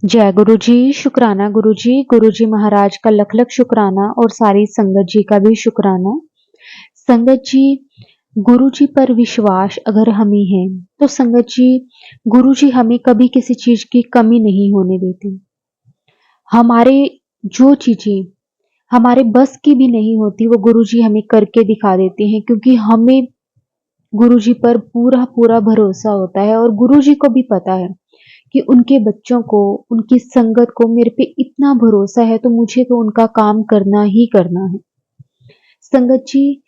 जय गुरु जी, शुक्राना गुरु जी महाराज का लख लख शुक्राना और सारी संगत जी का भी शुक्राना। संगत जी, गुरु जी पर विश्वास अगर हमें है तो संगत जी, गुरु जी हमें कभी किसी चीज की कमी नहीं होने देते। हमारे जो चीजें हमारे बस की भी नहीं होती वो गुरु जी हमें करके दिखा देते हैं, क्योंकि हमें गुरु जी पर पूरा पूरा भरोसा होता है और गुरु जी को भी पता है कि उनके बच्चों को, उनकी संगत को मेरे पे इतना भरोसा है, तो मुझे तो उनका काम करना ही करना है। संगत जी,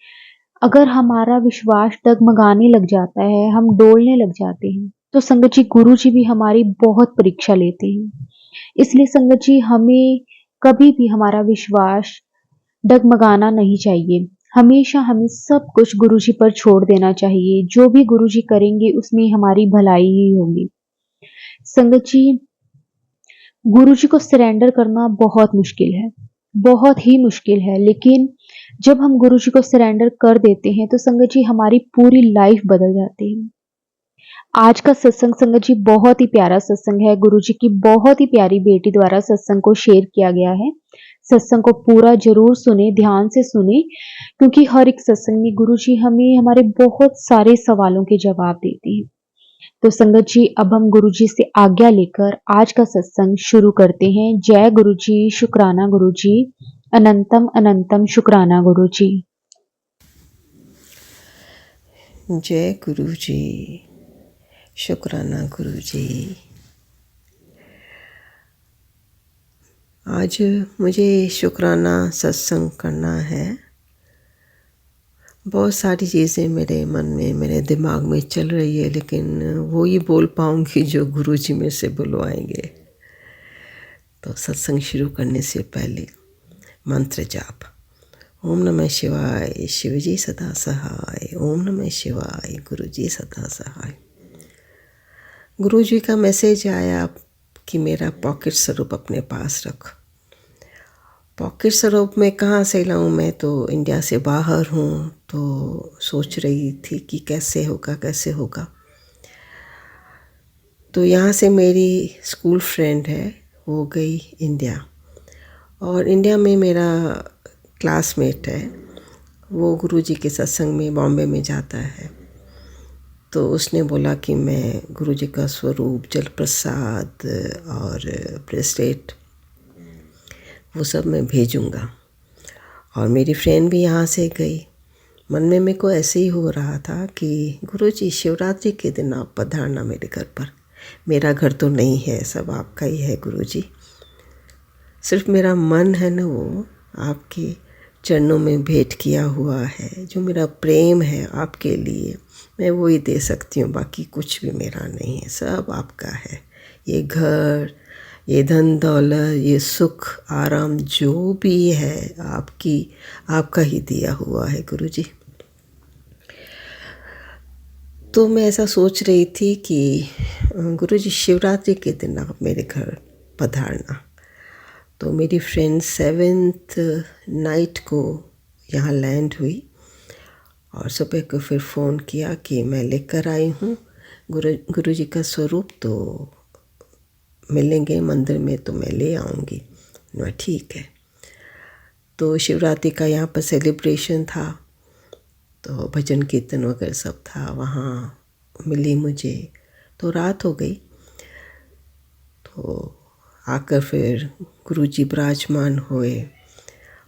अगर हमारा विश्वास डगमगाने लग जाता है, हम डोलने लग जाते हैं, तो संगत जी गुरु जी भी हमारी बहुत परीक्षा लेते हैं। इसलिए संगत जी हमें कभी भी हमारा विश्वास डगमगाना नहीं चाहिए। हमेशा हमें सब कुछ गुरु जी पर छोड़ देना चाहिए। जो भी गुरु जी करेंगे उसमें हमारी भलाई ही होगी। संगत जी, गुरु जी को सरेंडर करना बहुत मुश्किल है, बहुत ही मुश्किल है, लेकिन जब हम गुरु जी को सरेंडर कर देते हैं तो संगत जी हमारी पूरी लाइफ बदल जाती है। आज का सत्संग संगत जी बहुत ही प्यारा सत्संग है। गुरु जी की बहुत ही प्यारी बेटी द्वारा सत्संग को शेयर किया गया है। सत्संग को पूरा जरूर सुने, ध्यान से सुने, क्योंकि हर एक सत्संग में गुरु जी हमें हमारे बहुत सारे सवालों के जवाब देते हैं। तो संगत जी, अब हम गुरु जी से आज्ञा लेकर आज का सत्संग शुरू करते हैं। जय गुरु जी, शुक्राना गुरु जी, अनंतम अनंतम शुक्राना गुरु जी। जय गुरु जी, शुक्राना गुरु जी। आज मुझे शुक्राना सत्संग करना है। बहुत सारी चीज़ें मेरे मन में, मेरे दिमाग में चल रही है, लेकिन वो ही बोल पाऊँगी जो गुरु जी में से बुलवाएंगे। तो सत्संग शुरू करने से पहले मंत्र जाप। ओम नमः शिवाय, शिव जी सदा सहाय। ओम नमः शिवाय, गुरु जी सदा सहाय। गुरु जी का मैसेज आया कि मेरा पॉकेट स्वरूप अपने पास रख। पॉकेट स्वरूप में कहाँ से लाऊं? मैं तो इंडिया से बाहर हूँ, तो सोच रही थी कि कैसे होगा। तो यहाँ से मेरी स्कूल फ्रेंड है, वो गई इंडिया, और इंडिया में मेरा क्लासमेट है, वो गुरु जी के सत्संग में बॉम्बे में जाता है। तो उसने बोला कि मैं गुरु जी का स्वरूप, जल प्रसाद और ब्रेसलेट वो सब मैं भेजूँगा। और मेरी फ्रेंड भी यहाँ से गई। मन में मेरे को ऐसे ही हो रहा था कि गुरु जी शिवरात्रि के दिन आप पधारना मेरे घर पर। मेरा घर तो नहीं है, सब आपका ही है गुरु जी। सिर्फ मेरा मन है ना, वो आपके चरणों में भेंट किया हुआ है। जो मेरा प्रेम है आपके लिए, मैं वो ही दे सकती हूँ, बाकी कुछ भी मेरा नहीं है, सब आपका है। ये घर, ये धन दौलत, ये सुख आराम जो भी है आपका ही दिया हुआ है गुरु जी। तो मैं ऐसा सोच रही थी कि गुरु जी शिवरात्रि के दिन आप मेरे घर पधारना। तो मेरी फ्रेंड 7th नाइट को यहाँ लैंड हुई और सुबह को फिर फ़ोन किया कि मैं लेकर आई हूँ गुरु जी का स्वरूप, तो मिलेंगे मंदिर में, तो मैं ले आऊँगी। मैं ठीक है। तो शिवरात्रि का यहाँ पर सेलिब्रेशन था, तो भजन कीर्तन वगैरह सब था, वहाँ मिली मुझे। तो रात हो गई, तो आकर फिर गुरुजी विराजमान हुए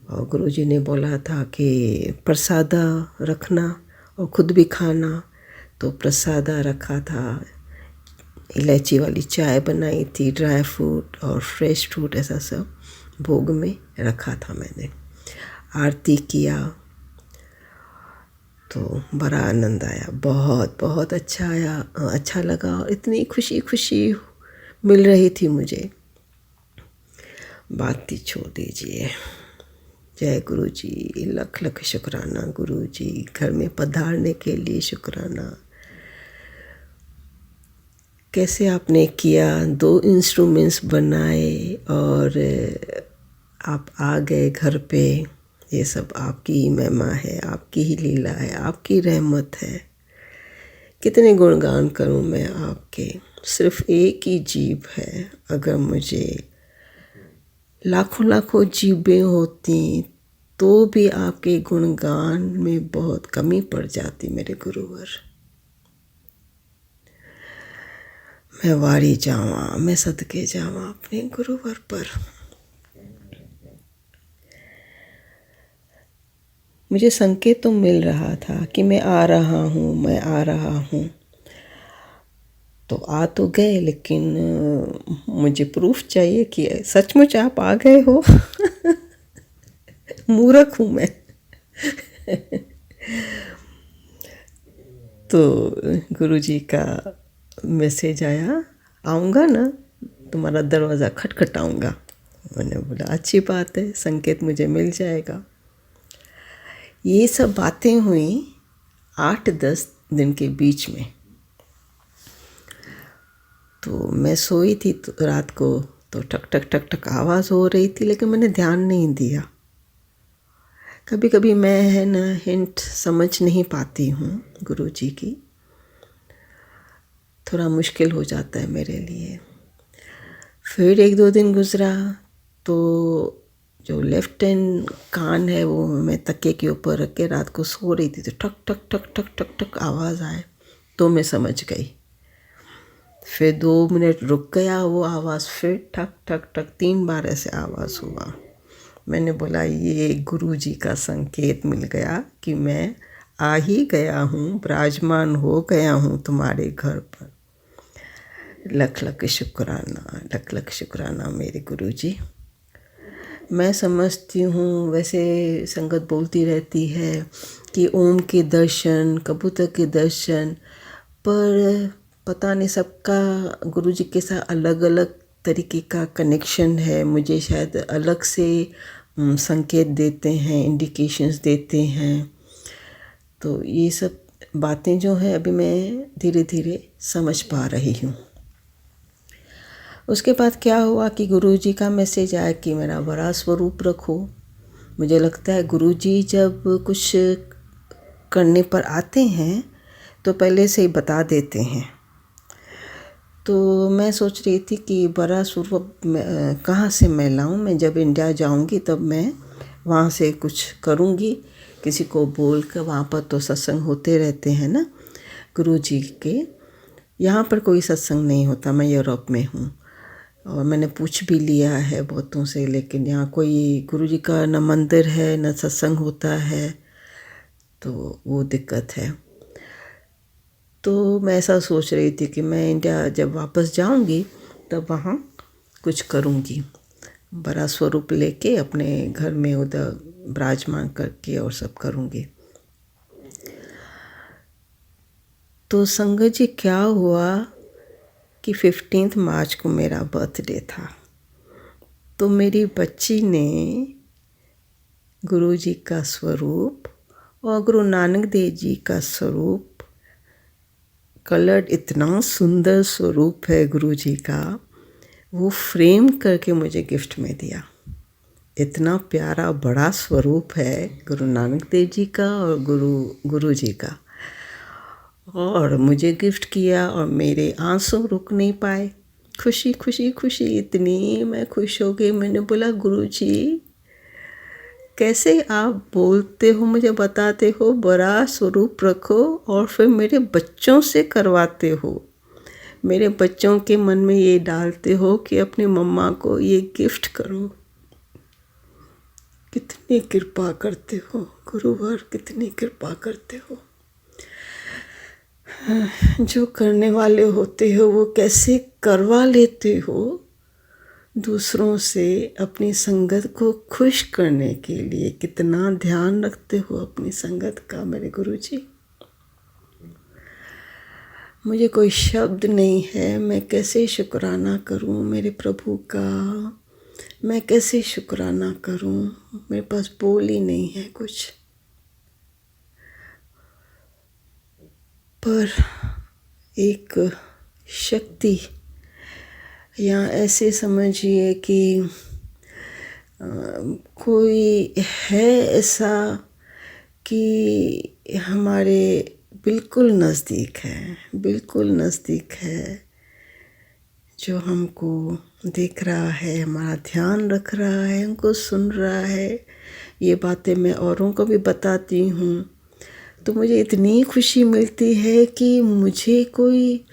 और गुरुजी ने बोला था कि प्रसादा रखना और ख़ुद भी खाना। तो प्रसादा रखा था, इलायची वाली चाय बनाई थी, ड्राई फ्रूट और फ्रेश फ्रूट, ऐसा सब भोग में रखा था मैंने। आरती किया तो बड़ा आनंद आया, बहुत बहुत अच्छा लगा और इतनी खुशी मिल रही थी मुझे। बात ही छोड़ दीजिए। जय गुरु जी, लख लख शुक्राना गुरु जी, घर में पधारने के लिए शुक्राना। कैसे आपने किया, 2 इंस्ट्रूमेंट्स बनाए और आप आ गए घर पे। ये सब आपकी ही महिमा है, आपकी ही लीला है, आपकी रहमत है। कितने गुणगान करूं मैं आपके। सिर्फ एक ही जीभ है। अगर मुझे लाखों लाखों जीभें होती तो भी आपके गुणगान में बहुत कमी पड़ जाती मेरे गुरुवर। मैं वारी जावा, मैं सदके जावा अपने गुरुवर पर। मुझे संकेत तो मिल रहा था कि मैं आ रहा हूँ, मैं आ रहा हूँ। तो आ तो गए, लेकिन मुझे प्रूफ चाहिए कि सचमुच आप आ गए हो। मूर्ख हूँ मैं। तो गुरुजी का मैसेज आया, आऊँगा ना, तुम्हारा दरवाज़ा खटखटाऊँगा। मैंने बोला अच्छी बात है, संकेत मुझे मिल जाएगा। ये सब बातें हुई 8-10 दिन के बीच में। तो मैं सोई थी तो रात को, तो ठक ठक ठक ठक आवाज़ हो रही थी, लेकिन मैंने ध्यान नहीं दिया। कभी कभी मैं है ना हिंट समझ नहीं पाती हूँ गुरुजी की, थोड़ा मुश्किल हो जाता है मेरे लिए। फिर 1-2 दिन गुजरा तो जो लेफ्ट हैंड कान है वो मैं तकिए के ऊपर रख के रात को सो रही थी, तो ठक ठक ठक ठक ठक ठक आवाज़ आए तो मैं समझ गई। फिर 2 मिनट रुक गया वो आवाज़, फिर ठक ठक ठक 3 बार ऐसे आवाज़ हुआ। मैंने बोला ये गुरुजी का संकेत मिल गया कि मैं आ ही गया हूँ, विराजमान हो गया हूँ तुम्हारे घर पर। लख लख शुक्राना, लख लख शुक्राना मेरे गुरुजी। मैं समझती हूँ, वैसे संगत बोलती रहती है कि ओम के दर्शन, कबूतर के दर्शन, पर पता नहीं सबका गुरुजी के साथ अलग अलग तरीके का कनेक्शन है। मुझे शायद अलग से संकेत देते हैं, इंडिकेशंस देते हैं। तो ये सब बातें जो है अभी मैं धीरे धीरे समझ पा रही हूँ। उसके बाद क्या हुआ कि गुरुजी का मैसेज आया कि मेरा बड़ा स्वरूप रखो। मुझे लगता है गुरुजी जब कुछ करने पर आते हैं तो पहले से ही बता देते हैं। तो मैं सोच रही थी कि बड़ा स्वरूप कहाँ से मैं लाऊं। मैं जब इंडिया जाऊंगी तब मैं वहाँ से कुछ करूँगी, किसी को बोल कर। वहाँ पर तो सत्संग होते रहते हैं ना गुरुजी के। यहाँ पर कोई सत्संग नहीं होता, मैं यूरोप में हूँ और मैंने पूछ भी लिया है बहुतों से, लेकिन यहाँ कोई गुरुजी का न मंदिर है न सत्संग होता है, तो वो दिक्कत है। तो मैं ऐसा सोच रही थी कि मैं इंडिया जब वापस जाऊंगी तब वहाँ कुछ करूँगी, बड़ा स्वरूप लेके अपने घर में उधर विराजमान करके और सब करूँगी। तो संगत जी क्या हुआ कि 15 मार्च को मेरा बर्थडे था। तो मेरी बच्ची ने गुरुजी का स्वरूप और गुरु नानक देव जी का स्वरूप, कलर्ड इतना सुंदर स्वरूप है गुरुजी का, वो फ्रेम करके मुझे गिफ्ट में दिया। इतना प्यारा बड़ा स्वरूप है गुरु नानक देव जी का और गुरुजी का, और मुझे गिफ्ट किया और मेरे आंसू रुक नहीं पाए। खुशी खुशी खुशी, इतनी मैं खुश हो गई। मैंने बोला गुरुजी कैसे आप बोलते हो, मुझे बताते हो बड़ा स्वरूप रखो और फिर मेरे बच्चों से करवाते हो, मेरे बच्चों के मन में ये डालते हो कि अपनी मम्मा को ये गिफ्ट करो। कितनी कृपा करते हो गुरुवर, कितनी कृपा करते हो। जो करने वाले होते हो वो कैसे करवा लेते हो दूसरों से, अपनी संगत को खुश करने के लिए कितना ध्यान रखते हो अपनी संगत का मेरे गुरुजी। मुझे कोई शब्द नहीं है, मैं कैसे शुक्राना करूं मेरे प्रभु का, मैं कैसे शुक्राना करूं, मेरे पास बोल ही नहीं है कुछ। पर एक शक्ति, या ऐसे समझिए कि कोई है ऐसा कि हमारे बिल्कुल नज़दीक है, बिल्कुल नज़दीक है, जो हमको देख रहा है, हमारा ध्यान रख रहा है, हमको सुन रहा है। ये बातें मैं औरों को भी बताती हूँ तो मुझे इतनी खुशी मिलती है कि मुझे कोई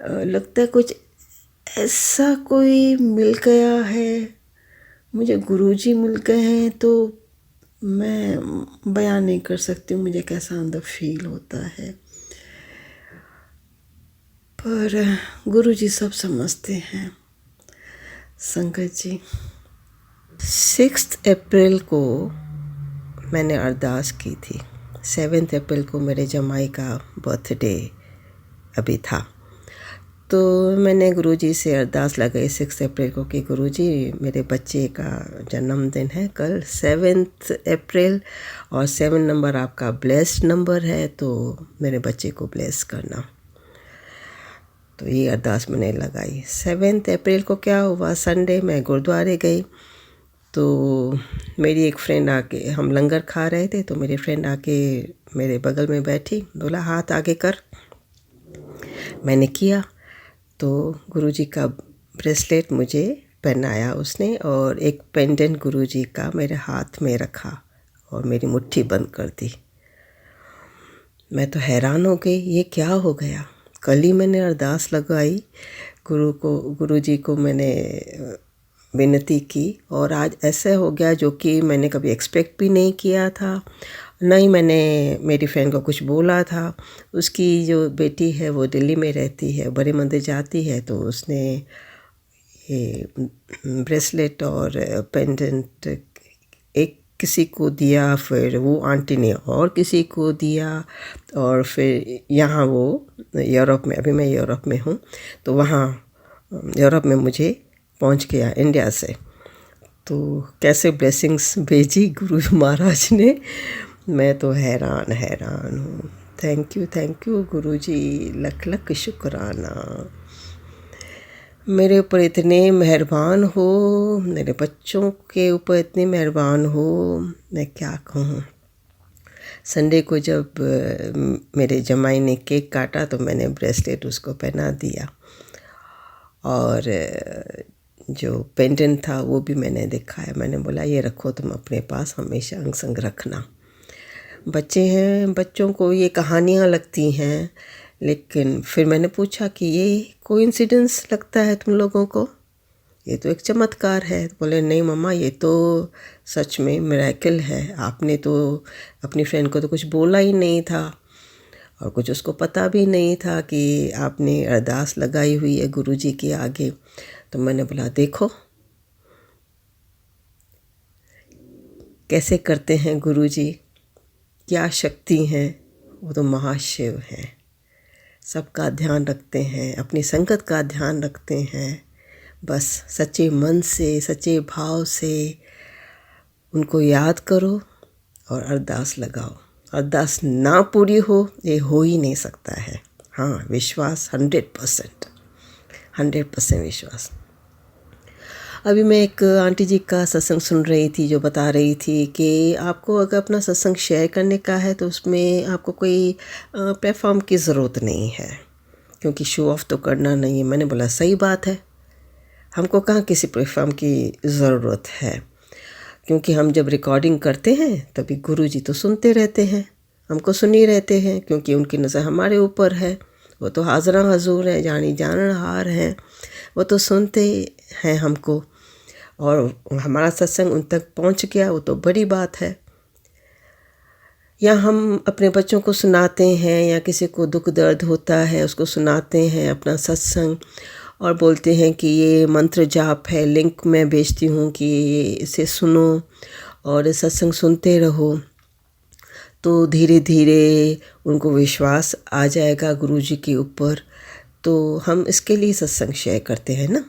लगता है कुछ ऐसा कोई मिल गया है, मुझे गुरुजी मिल गए हैं। तो मैं बयान नहीं कर सकती हूँ मुझे कैसा अंदर फील होता है, पर गुरुजी सब समझते हैं। संगत जी, 6 अप्रैल को मैंने अरदास की थी। 7 अप्रैल को मेरे जमाई का बर्थडे अभी था, तो मैंने गुरुजी से अरदास लगाई 6 अप्रैल को कि गुरुजी मेरे बच्चे का जन्मदिन है कल 7 अप्रैल, और 7 नंबर आपका ब्लेस्ड नंबर है, तो मेरे बच्चे को ब्लेस करना। तो ये अरदास मैंने लगाई। 7 अप्रैल को क्या हुआ, संडे मैं गुरुद्वारे गई, तो मेरी एक फ्रेंड आके, हम लंगर खा रहे थे, तो मेरी फ्रेंड आके मेरे बगल में बैठी, बोला हाथ आगे कर। मैंने किया तो गुरुजी का ब्रेसलेट मुझे पहनाया उसने, और एक पेंडेंट गुरुजी का मेरे हाथ में रखा और मेरी मुट्ठी बंद कर दी। मैं तो हैरान हो गई, ये क्या हो गया। कल ही मैंने अरदास लगाई, गुरुजी को मैंने विनती की, और आज ऐसा हो गया जो कि मैंने कभी एक्सपेक्ट भी नहीं किया था। नहीं मैंने मेरी फ्रेंड को कुछ बोला था। उसकी जो बेटी है वो दिल्ली में रहती है, बड़े मंदिर जाती है, तो उसने ये ब्रेसलेट और पेंडेंट एक किसी को दिया, फिर वो आंटी ने और किसी को दिया, और फिर यहाँ वो यूरोप में, अभी मैं यूरोप में हूँ, तो वहाँ यूरोप में मुझे पहुँच गया इंडिया से। तो कैसे ब्लेसिंग्स भेजी गुरु महाराज ने, मैं तो हैरान हूँ। थैंक यू गुरुजी, लख लख शुक्राना। मेरे ऊपर इतने मेहरबान हो, मेरे बच्चों के ऊपर इतने मेहरबान हो, मैं क्या कहूँ। संडे को जब मेरे जमाई ने केक काटा तो मैंने ब्रेसलेट उसको पहना दिया, और जो पेंडेंट था वो भी मैंने दिखाया। मैंने बोला ये रखो तुम अपने पास, हमेशा अंग संग रखना। बच्चे हैं, बच्चों को ये कहानियाँ लगती हैं, लेकिन फिर मैंने पूछा कि ये कोइंसिडेंस लगता है तुम लोगों को, ये तो एक चमत्कार है। बोले नहीं मम्मा, ये तो सच में मिरेकल है। आपने तो अपनी फ्रेंड को तो कुछ बोला ही नहीं था, और कुछ उसको पता भी नहीं था कि आपने अरदास लगाई हुई है गुरुजी के आगे। तो मैंने बोला देखो कैसे करते हैं गुरुजी, क्या शक्ति है, वो तो महाशिव हैं। सबका ध्यान रखते हैं, अपनी संगत का ध्यान रखते हैं। बस सच्चे मन से, सच्चे भाव से उनको याद करो और अरदास लगाओ। अरदास ना पूरी हो, ये हो ही नहीं सकता है। हाँ, विश्वास 100% विश्वास। अभी मैं एक आंटी जी का सत्संग सुन रही थी, जो बता रही थी कि आपको अगर अपना सत्संग शेयर करने का है तो उसमें आपको कोई प्लेटफॉर्म की ज़रूरत नहीं है, क्योंकि शो ऑफ तो करना नहीं है। मैंने बोला सही बात है, हमको कहाँ किसी प्लेटफॉर्म की ज़रूरत है, क्योंकि हम जब रिकॉर्डिंग करते हैं तभी गुरुजी तो सुनते रहते हैं, हमको सुनी रहते हैं, क्योंकि उनकी नज़र हमारे ऊपर है। वो तो हाज़रा हजूर है, जानी जानहार हैं, वो तो सुनते हैं हमको, और हमारा सत्संग उन तक पहुंच गया, वो तो बड़ी बात है। या हम अपने बच्चों को सुनाते हैं, या किसी को दुख दर्द होता है उसको सुनाते हैं अपना सत्संग, और बोलते हैं कि ये मंत्र जाप है, लिंक मैं भेजती हूँ कि इसे सुनो और सत्संग सुनते रहो, तो धीरे धीरे उनको विश्वास आ जाएगा गुरुजी के ऊपर। तो हम इसके लिए सत्संग शेयर करते हैं ना।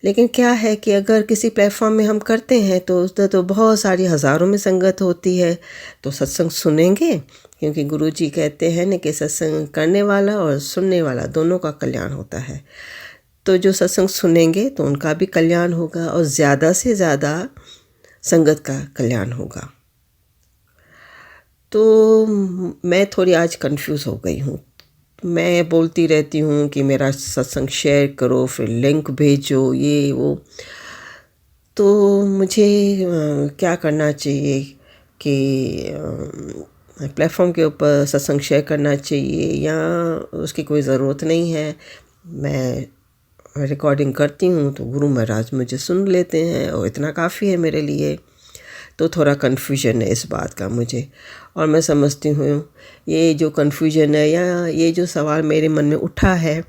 लेकिन क्या है कि अगर किसी प्लेटफॉर्म में हम करते हैं तो उसमें तो बहुत सारी हज़ारों में संगत होती है, तो सत्संग सुनेंगे, क्योंकि गुरुजी कहते हैं न कि सत्संग करने वाला और सुनने वाला दोनों का कल्याण होता है। तो जो सत्संग सुनेंगे तो उनका भी कल्याण होगा, और ज़्यादा से ज़्यादा संगत का कल्याण होगा। तो मैं थोड़ी आज कंफ्यूज हो गई हूँ, मैं बोलती रहती हूँ कि मेरा सत्संग शेयर करो, फिर लिंक भेजो, ये वो। तो मुझे क्या करना चाहिए कि प्लेटफॉर्म के ऊपर सत्संग शेयर करना चाहिए या उसकी कोई ज़रूरत नहीं है? मैं रिकॉर्डिंग करती हूँ तो गुरु महाराज मुझे सुन लेते हैं और इतना काफ़ी है मेरे लिए। तो थोड़ा कन्फ्यूजन है इस बात का मुझे, और मैं समझती हूँ ये जो कन्फ्यूजन है या ये जो सवाल मेरे मन में उठा है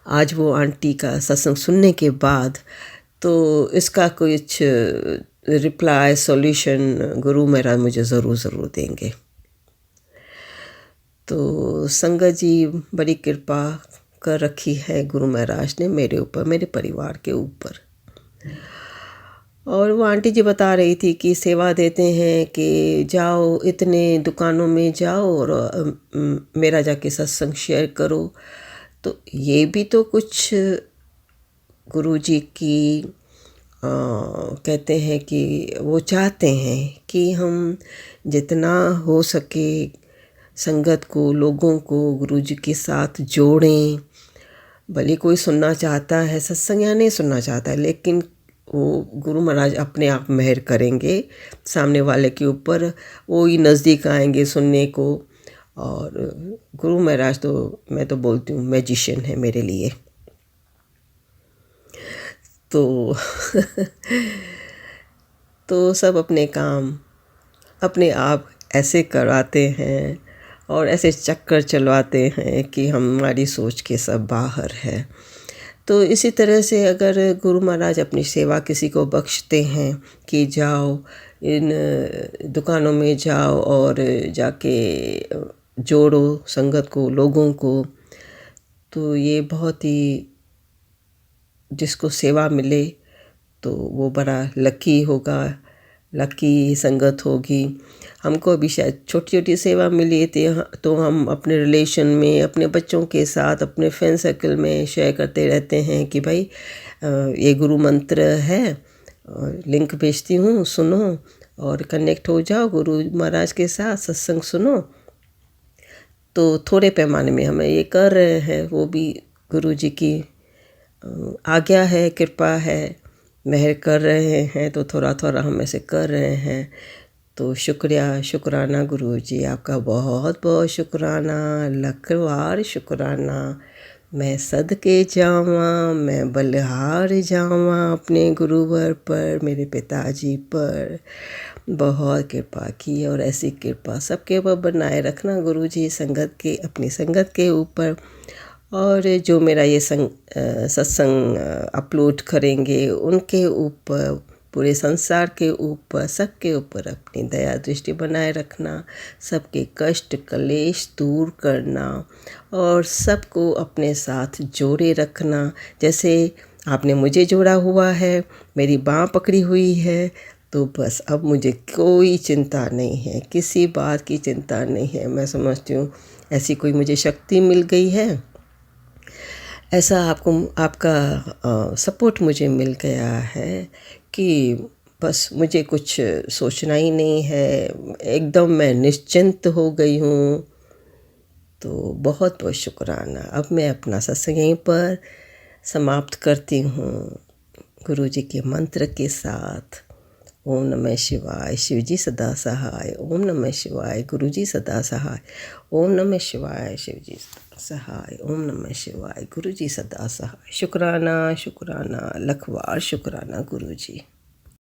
आज वो आंटी का सत्संग सुनने के बाद, तो इसका कुछ रिप्लाई सॉल्यूशन गुरु महाराज मुझे ज़रूर देंगे। तो संगत जी बड़ी कृपा कर रखी है गुरु महाराज ने मेरे ऊपर, मेरे परिवार के ऊपर। और वो आंटी जी बता रही थी कि सेवा देते हैं कि जाओ इतने दुकानों में जाओ और मेरा जाके सत्संग शेयर करो। तो ये भी तो कुछ गुरु जी की कहते हैं कि वो चाहते हैं कि हम जितना हो सके संगत को, लोगों को गुरु जी के साथ जोड़ें। भले कोई सुनना चाहता है सत्संग या नहीं सुनना चाहता है, लेकिन वो गुरु महाराज अपने आप मेहर करेंगे सामने वाले के ऊपर, वो ही नज़दीक आएंगे सुनने को। और गुरु महाराज तो मैं तो बोलती हूँ मैजिशियन है मेरे लिए। तो तो सब अपने काम अपने आप ऐसे कराते हैं और ऐसे चक्कर चलवाते हैं कि हमारी सोच के सब बाहर है। तो इसी तरह से अगर गुरु महाराज अपनी सेवा किसी को बख्शते हैं कि जाओ इन दुकानों में जाओ और जाके जोड़ो संगत को, लोगों को, तो ये बहुत ही जिसको सेवा मिले तो वो बड़ा लकी होगा, लकी संगत होगी। हमको अभी शायद छोटी छोटी सेवा मिली थी तो हम अपने रिलेशन में, अपने बच्चों के साथ, अपने फ्रेंड सर्कल में शेयर करते रहते हैं कि भाई ये गुरु मंत्र है, लिंक भेजती हूँ, सुनो और कनेक्ट हो जाओ गुरु महाराज के साथ, सत्संग सुनो। तो थोड़े पैमाने में हम ये कर रहे हैं, वो भी गुरु जी की आज्ञा है, कृपा है, मेहर कर रहे हैं, तो थोड़ा थोड़ा हम ऐसे कर रहे हैं। तो शुक्राना गुरु जी, आपका बहुत बहुत शुक्राना, लखवार शुक्राना। मैं सदके जावा, मैं बलिहार जावा अपने गुरुवर पर, मेरे पिताजी पर। बहुत कृपा की और ऐसी कृपा सबके ऊपर बनाए रखना गुरु जी, संगत के, अपनी संगत के ऊपर। और जो मेरा ये सत्संग अपलोड करेंगे उनके ऊपर, पूरे संसार के ऊपर, सबके ऊपर अपनी दया दृष्टि बनाए रखना, सबके कष्ट कलेश दूर करना और सबको अपने साथ जोड़े रखना। जैसे आपने मुझे जोड़ा हुआ है, मेरी बाँह पकड़ी हुई है, तो बस अब मुझे कोई चिंता नहीं है, किसी बात की चिंता नहीं है। मैं समझती हूँ ऐसी कोई मुझे शक्ति मिल गई है, ऐसा आपका सपोर्ट मुझे मिल गया है कि बस मुझे कुछ सोचना ही नहीं है, एकदम मैं निश्चिंत हो गई हूँ। तो बहुत बहुत शुक्राना। अब मैं अपना सत्संग यहीं पर समाप्त करती हूँ गुरु जी के मंत्र के साथ। ओम नमः शिवाय, शिव जी सदा सहाय। ओम नमः शिवाय, गुरु जी सदा सहाय। ओम नमः शिवाय, शिव जी सदा सहाय। ओम नमः शिवाय, गुरु जी सदा सहाय। शुक्राना शुक्राना, लखवार शुक्राना गुरु जी।